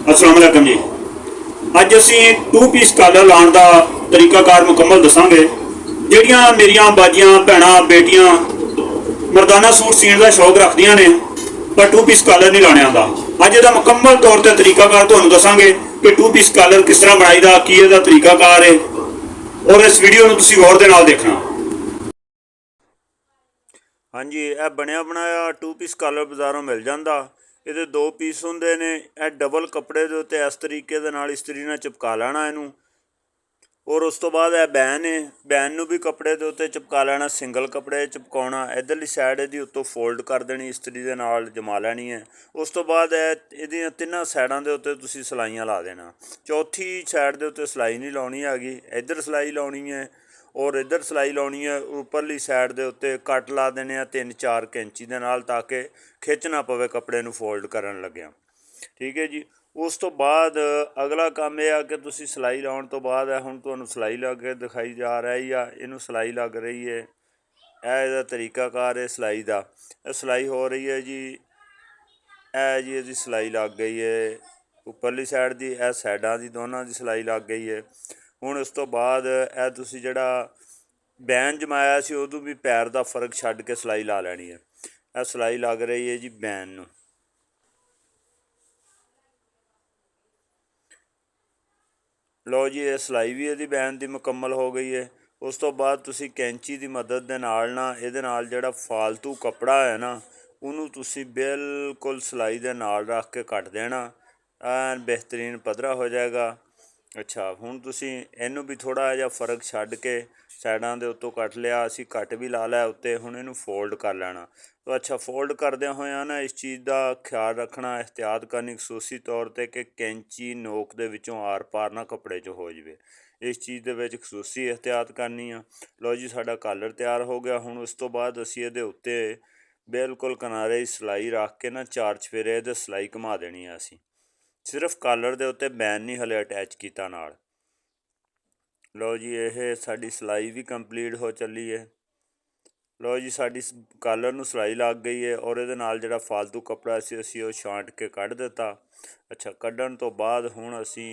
अस्सलाम वालेकुम जी। अज असी टू पीस कालर लाने का तरीकाकार मुकम्मल दसांगे। ਜਿਹੜੀਆਂ मेरिया बाजियां भैणां बेटियां मरदाना सूट सीण का शौक रखदियां ने पर टू पीस कालर नहीं लाने आंदा। अज ਇਹਦਾ मुकम्मल तौर पर तरीकाकार ਤੁਹਾਨੂੰ दसांगे कि टू पीस कालर किस तरह बनाईदा, की ਇਹਦਾ तरीकाकार है और इस वीडियो ਨੂੰ ਤੁਸੀਂ गौर ਦੇ ਨਾਲ देखना। हाँ जी, यह बनया बनाया टू पीस कालर बाज़ारों मिल जाता। ਇਹਦੇ ਦੋ ਪੀਸ ਹੁੰਦੇ ਨੇ। ਇਹ ਡਬਲ ਕੱਪੜੇ ਦੇ ਉੱਤੇ ਇਸ ਤਰੀਕੇ ਦੇ ਨਾਲ ਇਸਤਰੀ ਨਾਲ ਚਿਪਕਾ ਲੈਣਾ ਇਹਨੂੰ, ਔਰ ਉਸ ਤੋਂ ਬਾਅਦ ਇਹ ਬੈਨ ਹੈ, ਬੈਨ ਨੂੰ ਵੀ ਕੱਪੜੇ ਦੇ ਉੱਤੇ ਚਿਪਕਾ ਲੈਣਾ। ਸਿੰਗਲ ਕੱਪੜੇ ਚਿਪਕਾਉਣਾ, ਇੱਧਰਲੀ ਸਾਈਡ ਇਹਦੀ ਉੱਤੋਂ ਫੋਲਡ ਕਰ ਦੇਣੀ, ਇਸਤਰੀ ਦੇ ਨਾਲ ਜਮਾ ਲੈਣੀ ਹੈ। ਉਸ ਤੋਂ ਬਾਅਦ ਇਹਦੀਆਂ ਤਿੰਨਾਂ ਸਾਈਡਾਂ ਦੇ ਉੱਤੇ ਤੁਸੀਂ ਸਿਲਾਈਆਂ ਲਾ ਦੇਣਾ। ਚੌਥੀ ਸਾਈਡ ਦੇ ਉੱਤੇ ਸਿਲਾਈ ਨਹੀਂ ਲਾਉਣੀ ਹੈਗੀ, ਇੱਧਰ ਸਿਲਾਈ ਲਾਉਣੀ ਹੈ और इधर सिलाई लानी है। उपरली साइड के उत्ते कट ला देने 3-4 इंची के नाल, ताकि खिच ना पवे कपड़े नूं फोल्ड करन लग्या। ठीक है जी। उस तो बाद अगला काम यह कि तुसी सिलाई लाउण तो बाद हुण तुहानूं सिलाई ला के दिखाई जा रही है, इनू सिलाई लग रही है। यह इहदा तरीकाकार है सिलाई का। सिलाई हो रही है जी, यह जी इसकी सिलाई लग गई है उपरली साइड की, यह साइडां की दोनों की सिलाई लग गई है। ਹੁਣ ਉਸ ਤੋਂ ਬਾਅਦ ਇਹ ਤੁਸੀਂ ਜਿਹੜਾ ਬੈਨ ਜਮਾਇਆ ਸੀ ਉਦੋਂ ਵੀ ਪੈਰ ਦਾ ਫਰਕ ਛੱਡ ਕੇ ਸਿਲਾਈ ਲਾ ਲੈਣੀ ਹੈ। ਇਹ ਸਿਲਾਈ ਲੱਗ ਰਹੀ ਹੈ ਜੀ ਬੈਨ ਨੂੰ। ਲਓ ਜੀ, ਇਹ ਸਿਲਾਈ ਵੀ ਇਹਦੀ ਬੈਨ ਦੀ ਮੁਕੰਮਲ ਹੋ ਗਈ ਹੈ। ਉਸ ਤੋਂ ਬਾਅਦ ਤੁਸੀਂ ਕੈਂਚੀ ਦੀ ਮਦਦ ਦੇ ਨਾਲ ਨਾ ਇਹਦੇ ਨਾਲ ਜਿਹੜਾ ਫਾਲਤੂ ਕੱਪੜਾ ਹੈ ਨਾ ਉਹਨੂੰ ਤੁਸੀਂ ਬਿਲਕੁਲ ਸਿਲਾਈ ਦੇ ਨਾਲ ਰੱਖ ਕੇ ਕੱਟ ਦੇਣਾ। ਐਨ ਬਿਹਤਰੀਨ ਪੱਧਰਾ ਹੋ ਜਾਏਗਾ। अच्छा, हुण तुसीं इनू भी थोड़ा जिहा फर्क छड्ड के साइडां दे उत्तों कट लिया, असीं कट भी ला लिया उत्ते। हुण इनू फोल्ड कर लेना। तो अच्छा, फोल्ड करदे होए ना इस चीज़ का ख्याल रखना, एहतियात करनी खसूसी तौर पर कि कैंची नोक दे विचों आर पार ना कपड़े च हो जाए। इस चीज़ दे विच खसूसी एहतियात करनी आ। लो जी, साडा कालर तैयार हो गया। हुण उस तो बाद असीं इहदे उत्ते बिल्कुल किनारे सिलाई रख के ना 4 चफेरे इहदे सिलाई घुमा देनी है। असीं सिर्फ कालर के उत्ते बैन नहीं हले अटैच किया नाल। लो जी, यह साडी सिलाई भी कंप्लीट हो चली है। लो जी, साडी कालर नूं सिलाई लग गई है और ये नाल जिहड़ा फालतू कपड़ा सी असीं वो छांट के कढ़ दिता। अच्छा, कढ़न तो बाद हुण असीं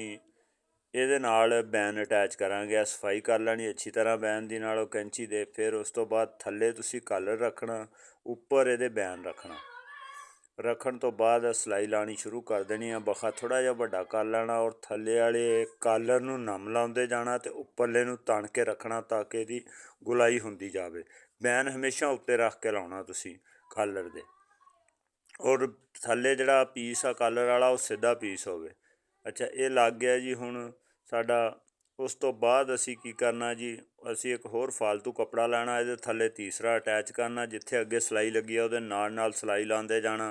ਇਹਦੇ ਨਾਲ बैन अटैच करांगे। सफाई कर लैनी अच्छी तरह बैन दी नाल कैंची दे। फिर उस तो बाद थल्ले तुसीं कालर रखना, उपर ਇਹਦੇ बैन रखना। रखण तो बाद सिलाई लानी शुरू कर देनी है। बखा थोड़ा जिहा वड्डा कर लेना और थल्ले वाले कालर नूं नम लाउंदे जाना ते उपरले नूं तण के रखना, ताकि इहदी गुलाई हुंदी जावे। बैन हमेशा उत्ते रख के लाउणा तुसीं कालर दे, और थल्ले जिहड़ा पीस आ कालर वाला वो सीधा पीस होवे। अच्छा, ये लग गया जी हुण साडा। उस तो बाद असीं की करना जी, असीं एक होर फालतू कपड़ा लैना, इहदे थल्ले तीसरा अटैच करना। जिथे अगे सिलाई लगी है उहदे नाल सिलाई लांदे जाना।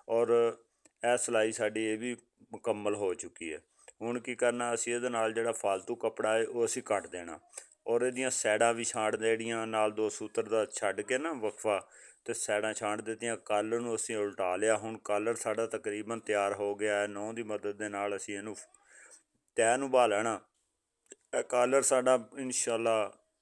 और यह सिलाई साडी ये भी मुकम्मल हो चुकी है। हुण की करना, असीं इहदे नाल जिहड़ा फालतू कपड़ा है वो असीं कट देना, और इहदियां साइडां भी छांट देणियां नाल। 2 सूत्र दा छड्ड के ना वक्फा ते साइडां छांट दित्तियां। कालर नूं असीं उल्टा लिया। हुण कालर साडा तकरीबन तैयार हो गया है। नौं दी मदद दे नाल असीं इहनूं तैह नूं बहा लैना। कालर साडा इंशाअल्लाह,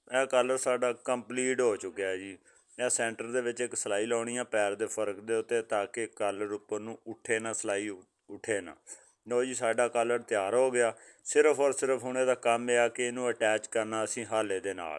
यह कालर साडा कंप्लीट हो चुका है जी। यह सेंटर दे विच एक सिलाई लाउणी है पैर दे फर्क दे उत्ते, ताकि कालर उपर नूं उठे ना, सिलाई उठे ना। लो जी, साडा कालर तैयार हो गया। सिर्फ और सिर्फ हुण इहदा काम यह कि इहनूं अटैच करना असीं हाले दे नाल।